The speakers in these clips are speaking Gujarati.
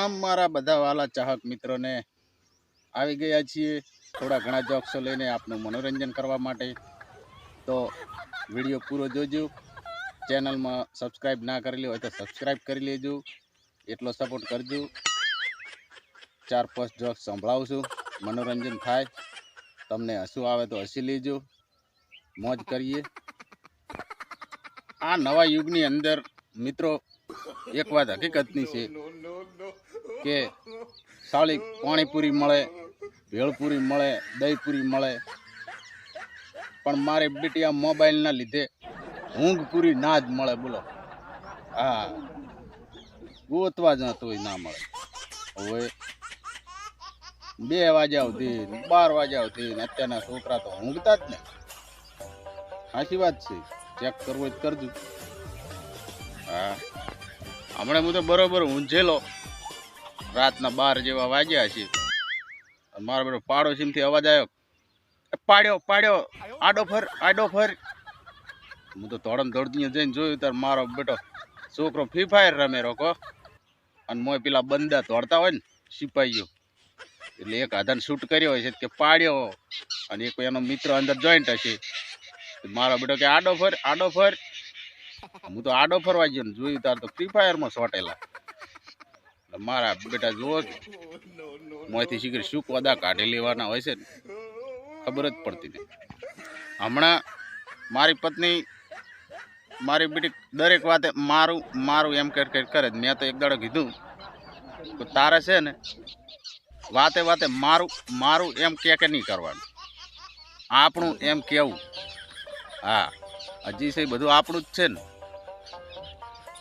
તમામ મારા બધા વાલા ચાહક મિત્રોને આવી ગયા છીએ થોડા ઘણા જોક્સો લઈને આપનું મનોરંજન કરવા માટે। તો વિડીયો પૂરો જોજો। ચેનલમાં સબસ્ક્રાઈબ ના કરેલી હોય તો સબસ્ક્રાઈબ કરી લેજો, એટલો સપોર્ટ કરજો। 4-5 જોક્સ સંભળાવું છું, મનોરંજન થાય, તમને હસવું આવે તો હસી લેજો, મોજ કરીએ। આ નવા યુગની અંદર મિત્રો એક વાત હકીકતની છે કે સાળી પાણીપુરી મળે, ભેળપુરી મળે, દહીંપુરી મળે, પણ મારે બેટી આ મોબાઈલના લીધે ઊંઘ પૂરી ના જ મળે। બોલો, હા, ગોતવા જતો ના મળે। હવે 2 વાગ્યા સુધી, 12 વાગ્યા સુધી અત્યારના છોકરા તો ઊંઘતા જ ને। સાચી વાત છે, ચેક કરવો જ કરજો। હા, હમણાં હું તો બરોબર ઊંઝેલો, રાતના 12 જેવા વાગ્યા છે। મારો બેટો પાડોશીમાંથી અવાજ આવ્યો, પાડ્યો પાડ્યો, આડો ફર આડો ફર। હું તો દોડમ દોડતી જઈને જોયું ત્યારે મારો બેટો છોકરો ફ્રી ફાયર રમે રોકો, અને મોય પેલા બંદા દોડતા હોય ને સિપાહીઓ, એટલે એક આધાને શૂટ કર્યો હોય છે કે પાડ્યો, અને એક એનો મિત્ર અંદર જોઈન્ટ હશે। મારો બેટો કે આડો ફર આડો ફર। હું તો આડો ફરવા ગયો ને જોયું તાર તો ફ્રી ફાયરમાં સોટેલા। મારા બેટા જુઓ, મોંથી શીખર શું કોદા કાઢી લેવાના હોય છે ને ખબર જ પડતી નહીં। હમણાં મારી પત્ની મારી બેટી દરેક વાતે મારું મારું એમ કરે જ। મેં તો એક દાડો કીધું કે તારે છે ને વાતે વાતે મારું મારું એમ કે નહીં કરવાનું, આપણું એમ કેવું। હા, હજી છે બધું આપણું જ છે ને।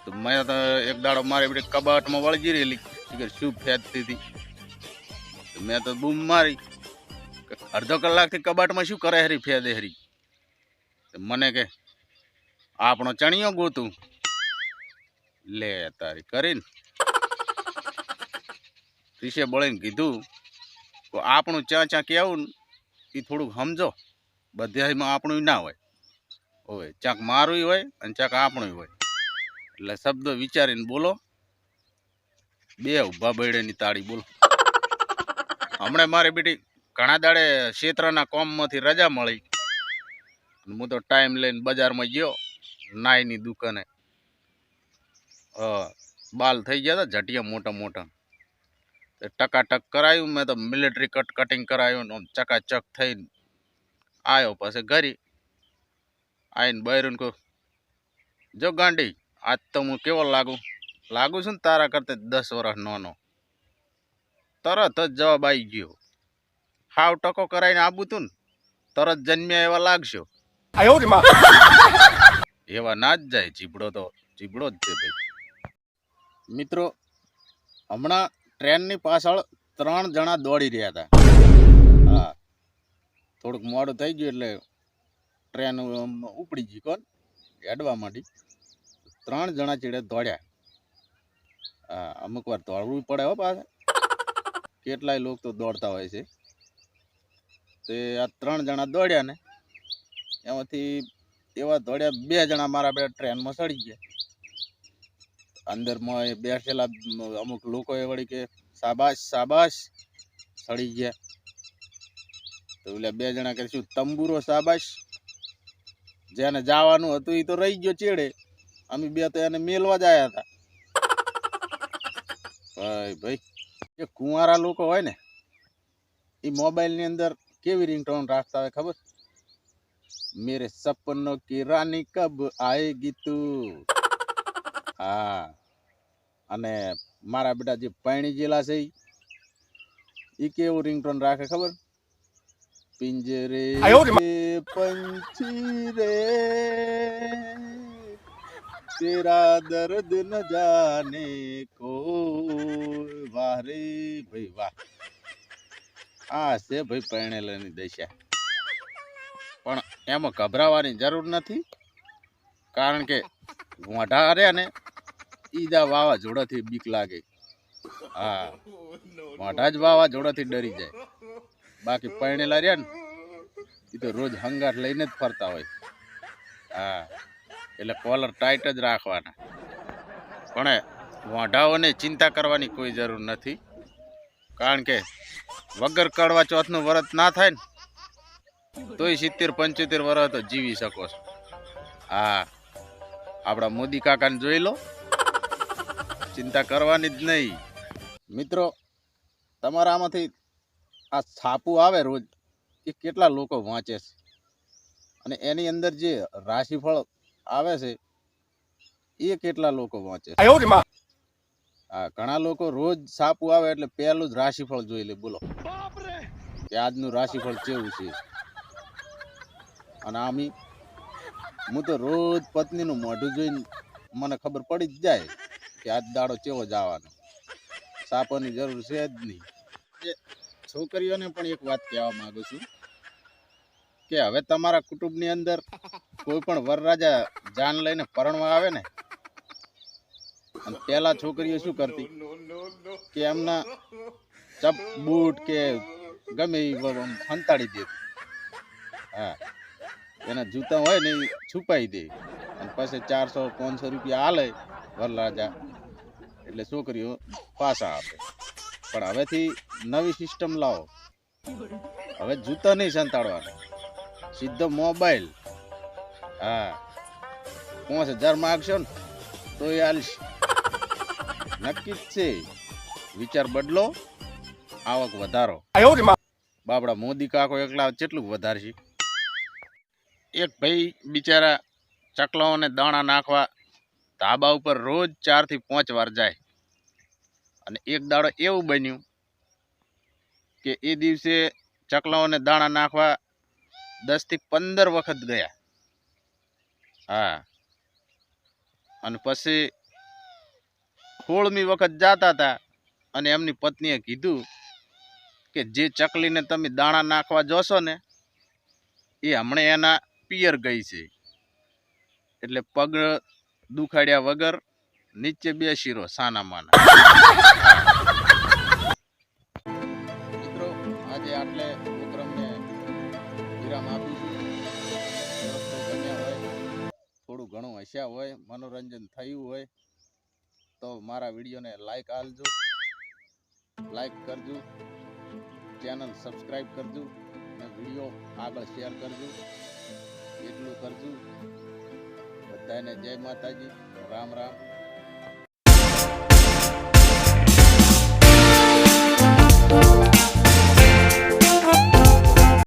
તો મેં તો એક દાડો મારી બેટી કબાટમાં વળગી રહેલી, શું ફેંકતી હતી, મેં તો બૂમ મારી, અડધો કલાકથી કબાટમાં શું કરે હરી ફેદે હરી। મને કે આપણો ચણિયો ગોતું લે તારી કરીને પીછે બળીને કીધું કે આપણું ચા ચા કેવું ને એ થોડુંક સમજો, બધામાં આપણું ના હોય, હોય ચાક મારું હોય અને ચાક આપણું હોય, એટલે શબ્દો વિચારીને બોલો। 2 ઊભા બૈડેની તાળી બોલો। હમણાં મારી બેટી ઘણા દાડે ક્ષેત્રના કોમમાંથી રજા મળી, હું તો ટાઈમ લઈને બજારમાં ગયો, નાઈની દુકાને। બાલ થઈ ગયા હતા ઝટિયા મોટા મોટા, ટકાટક કરાયું, મેં તો મિલિટરી કટિંગ કરાયું, ચકાચક થઈને આવ્યો। પછી ઘરે આવીને બૈરું કહું, જો ગાંડી આજ તો હું કેવો લાગુ છું ને તારા કરતા 10 વર્ષ નાનો। તરત જ જવાબ આવી ગયો, હાવ ટકો કરાવીને આવું તું ને તરત જન્મ્યા એવા લાગશો। એવા ના જ જાય, ચીબડો તો ચીબડો જ છે ભાઈ। મિત્રો, હમણાં ટ્રેનની પાછળ 3 જણા દોડી રહ્યા હતા। હા, થોડુંક મોડું થઈ ગયું એટલે ટ્રેન ઉપડી ગઈ, કોણ હેડવા માંડી। 3 જણા ચીડે દોડ્યા। હા, અમુક વાર દોડવું પડે હો પાછા, કેટલાય લોકો તો દોડતા હોય છે। તે આ 3 જણા દોડ્યા ને એમાંથી એવા દોડ્યા 2 જણા મારા બે ટ્રેનમાં ચડી ગયા। અંદરમાં બેઠેલા અમુક લોકો એ વળી કે શાબાશ શાબાશ ચડી ગયા। તો એટલે 2 જણા કે શું તંબુરો શાબાશ, જેને જવાનું હતું એ તો રહી ગયો ચેડે, અમે 2 તો એને મેલવા જ આવ્યા હતા। ભાઈ જે કુંવારા લોકો હોય ને એ મોબાઈલની અંદર કેવી રિંગટોન રાખતા હોય ખબર, મેરે સપનો કી રાની કબ આએગી તું। હા, અને મારા બેટા જે પાણી જેલા છે એ કેવું રિંગટોન રાખે ખબર, પિંજરે પંછી રે તેરા દર્દ ન જાને કોઈ। વાહ રે ભાઈ વાહ, આ છે ભાઈ પરણેલાની દશા। પણ એમાં ગભરાવાની જરૂર નથી, કારણ કે મોઢા રહ્યા ને ઈદા વાવાઝોડાથી બીક લાગે। હા, મોઢા જ વાવાઝોડાથી ડરી જાય, બાકી પરણેલા રહ્યા ને એ તો રોજ હંગાટ લઈને જ ફરતા હોય। હા, એટલે કોલર ટાઈટ જ રાખવાના। પણ વાંઢાઓને ચિંતા કરવાની કોઈ જરૂર નથી, કારણ કે વગર કડવા ચોથનું વ્રત ના થાય ને તોય 70-75 વર્ષ તો જીવી શકો છો. હા, આપણા મોદી કાકાને જોઈ લો, ચિંતા કરવાની જ નહીં. મિત્રો, તમારા આમાંથી આ છાપું આવે રોજ એ કેટલા લોકો વાંચે છે, અને એની અંદર જે રાશિફળ આવે છે એ કેટલા લોકો વાંચે છે? હા, ઘણા લોકો રોજ છાપું આવે એટલે પહેલું જ રાશિફળ જોઈ લે. બોલો કે આજનું રાશિફળ કેવું છે. અને હું તો રોજ પત્નીનું મોઢું જોઈને મને ખબર પડી જ જાય કે આજ દાડો કેવો જવાનો. છાપવાની જરૂર છે જ નહીં. છોકરીઓને પણ એક વાત કહેવા માંગુ છું કે હવે તમારા કુટુંબની અંદર કોઈ પણ વરરાજા જાન લઈને પરણવા આવે ને, અને પેલા છોકરીઓ શું કરતી કે એમના ચપ બૂટ કે ગમે એ હંતાડી દેતી. હા, એના જૂતા હોય ને એ છુપાઈ દે, અને પછી 400-500 રૂપિયા આલે વરરાજા, એટલે છોકરીઓ પાછા આપે. પણ હવેથી નવી સિસ્ટમ લાવો. હવે જૂતા નહીં સંતાડવાના, સીધો મોબાઈલ. હા, 5000 માગશો ને તો એ હાલશે. નક્કી જ છે. વિચાર બદલો, આવક વધારો. બાપડા મોદી કાકો એકલા કેટલું વધારશે? એક ભાઈ બિચારા ચકલાઓને દાણા નાખવા ધાબા ઉપર રોજ 4 થી 5 વાર જાય, અને એક દાડો એવું બન્યું કે એ દિવસે ચકલાઓને દાણા નાખવા 10 થી 15 વખત ગયા. હા, અને પછી 16મી વખત જાતા હતા, અને એમની પત્નીએ કીધું કે જે ચકલીને તમે દાણા નાખવા જોશો ને એ હમણાં એના પિયર ગઈ છે, એટલે પગ દુખાડ્યા વગર નીચે બેસી રહો સાના માના. મિત્રો, આજે આટલે પ્રોગ્રામને વિરામ આપીશું. દોસ્તો બન્યા હોય, થોડું ઘણું હસ્યા હોય, મનોરંજન થયું હોય તો મારા વિડીયોને લાઈક આલજો, લાઈક કરજો, ચેનલ સબસ્ક્રાઈબ કરજો, અને વિડીયો આગળ શેર કરજો. એટલું કરજો. બધાને જય માતાજી, રામ રામ.